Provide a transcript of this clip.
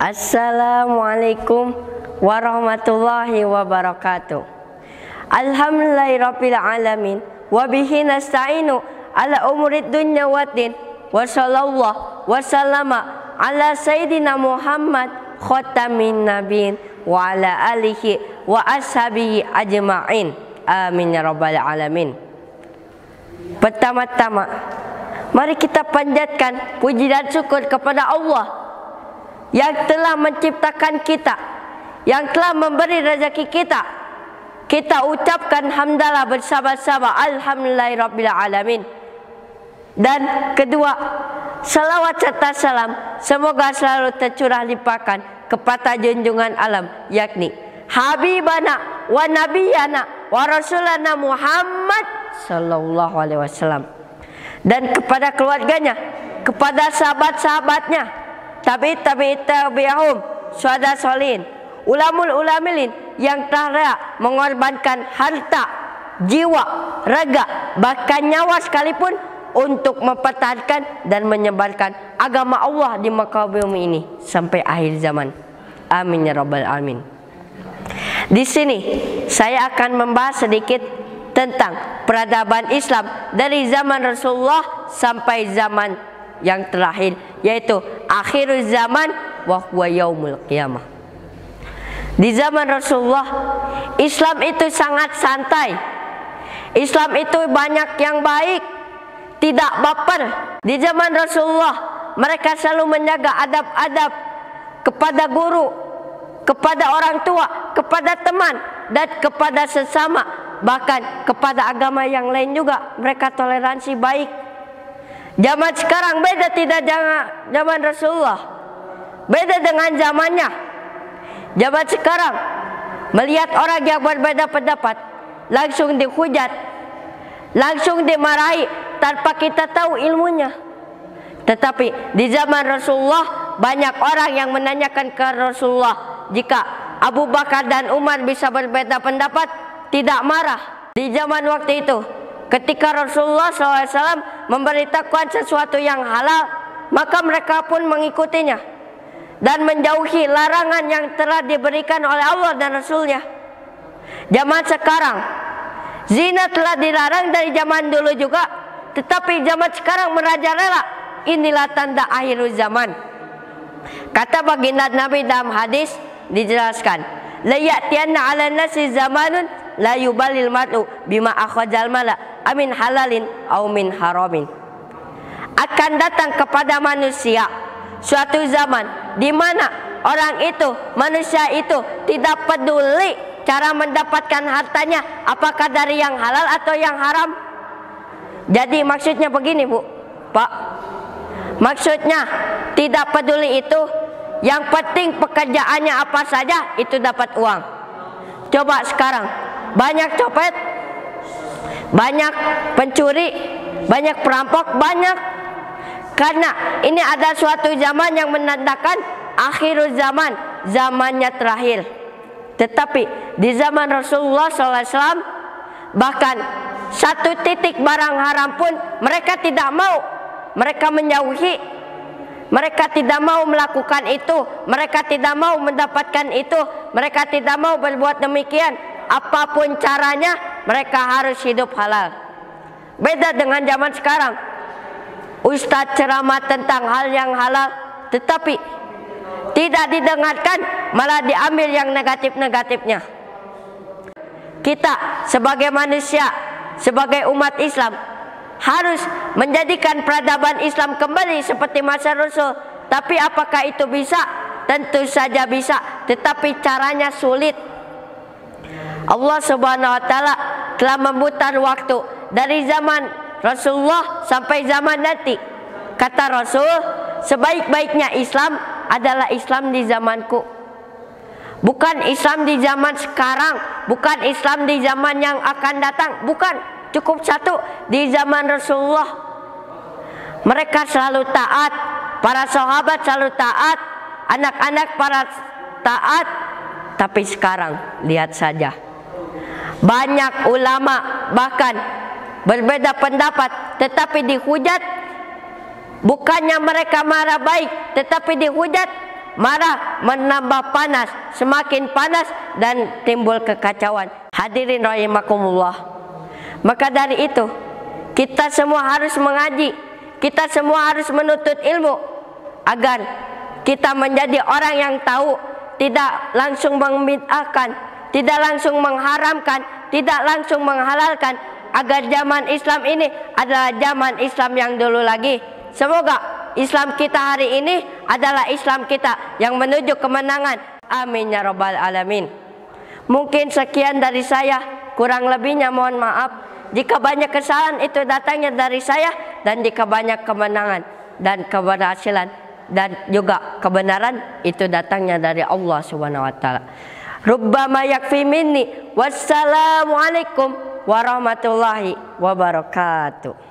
Assalamualaikum warahmatullahi wabarakatuh. Alhamdulillahirabbil alamin wa bihi nasta'inu ala umurid dunya waddin wa sallallahu wa sallama ala sayyidina Muhammad khatamin nabiyyin wa ala alihi wa ashabihi ajma'in. Amin ya rabbal alamin. Pertama-tama, mari kita panjatkan puji dan syukur kepada Allah yang telah menciptakan kita, yang telah memberi rezeki kita. Kita ucapkan hamdalah bersama-sama, alhamdulillahirabbil alamin. Dan kedua, salawat serta salam semoga selalu tercurah limpahkan kepada junjungan alam, yakni habibana wa nabiyana wa rasulana Muhammad sallallahu alaihi wasallam, dan kepada keluarganya, kepada sahabat-sahabatnya, tabi'ihum, syuhada sholihin, ulamul ulamilin yang telah mengorbankan harta, jiwa, raga, bahkan nyawa sekalipun untuk mempertahankan dan menyebarkan agama Allah di muka bumi ini sampai akhir zaman. Amin ya rabbal alamin. Di sini saya akan membahas sedikit tentang peradaban Islam dari zaman Rasulullah sampai zaman yang terakhir, yaitu akhirul zaman wa huwa yaumul qiyamah. Di zaman Rasulullah, Islam itu sangat santai. Islam itu banyak yang baik, tidak baper. Di zaman Rasulullah, mereka selalu menjaga adab-adab kepada guru, kepada orang tua, kepada teman, dan kepada sesama. Bahkan kepada agama yang lain juga mereka toleransi baik. Zaman sekarang beda, tidak zaman Rasulullah, beda dengan zamannya. Zaman sekarang melihat orang yang berbeda pendapat langsung dihujat, langsung dimarahi tanpa kita tahu ilmunya. Tetapi di zaman Rasulullah banyak orang yang menanyakan ke Rasulullah, jika Abu Bakar dan Umar bisa berbeda pendapat, tidak marah. Di zaman waktu itu, ketika Rasulullah SAW memberitakan sesuatu yang halal, maka mereka pun mengikutinya dan menjauhi larangan yang telah diberikan oleh Allah dan Rasulnya. Zaman sekarang, zina telah dilarang dari zaman dulu juga, tetapi zaman sekarang merajalela. Inilah tanda akhir zaman. Kata baginda Nabi dalam hadis dijelaskan, la ya'tiyanna 'alan nasi zamanun la yubalil mar'u bima akhajal mala amin halalin au min haramin. Akan datang kepada manusia suatu zaman di mana orang itu, manusia itu tidak peduli cara mendapatkan hartanya, apakah dari yang halal atau yang haram. Jadi maksudnya begini, Bu, Pak. Maksudnya tidak peduli itu, yang penting pekerjaannya apa saja itu dapat uang. Coba sekarang banyak copet, banyak pencuri, banyak perampok, banyak. Karena ini ada suatu zaman yang menandakan akhirul zaman, zamannya terakhir. Tetapi di zaman Rasulullah SAW, bahkan satu titik barang haram pun mereka tidak mau. Mereka menjauhi. Mereka tidak mau melakukan itu. Mereka tidak mau mendapatkan itu. Mereka tidak mau berbuat demikian. Apapun caranya, mereka harus hidup halal. Beda dengan zaman sekarang. Ustadz ceramah tentang hal yang halal, tetapi tidak didengarkan, malah diambil yang negatif-negatifnya. Kita sebagai manusia, sebagai umat Islam, harus menjadikan peradaban Islam kembali seperti masa Rasul. Tapi apakah itu bisa? Tentu saja bisa, tetapi caranya sulit. Allah Subhanahu wa taala telah memutar waktu dari zaman Rasulullah sampai zaman nanti. Kata Rasul, sebaik-baiknya Islam adalah Islam di zamanku. Bukan Islam di zaman sekarang, bukan Islam di zaman yang akan datang, bukan. Cukup satu, di zaman Rasulullah. Mereka selalu taat, para sahabat selalu taat, anak-anak para taat. Tapi sekarang lihat saja, banyak ulama bahkan berbeda pendapat, tetapi dihujat. Bukannya mereka marah baik, tetapi dihujat, marah menambah panas, semakin panas dan timbul kekacauan. Hadirin rahimakumullah. Maka dari itu kita semua harus mengaji, kita semua harus menuntut ilmu agar kita menjadi orang yang tahu, tidak langsung membid'ahkan, tidak langsung mengharamkan, tidak langsung menghalalkan, agar zaman Islam ini adalah zaman Islam yang dulu lagi. Semoga Islam kita hari ini adalah Islam kita yang menuju kemenangan. Amin ya rabbal alamin. Mungkin sekian dari saya, kurang lebihnya mohon maaf. Jika banyak kesalahan itu datangnya dari saya, dan jika banyak kemenangan dan keberhasilan dan juga kebenaran itu datangnya dari Allah Subhanahu wa taala. Rubbama yakfi minni. Wassalamualaikum warahmatullahi wabarakatuh.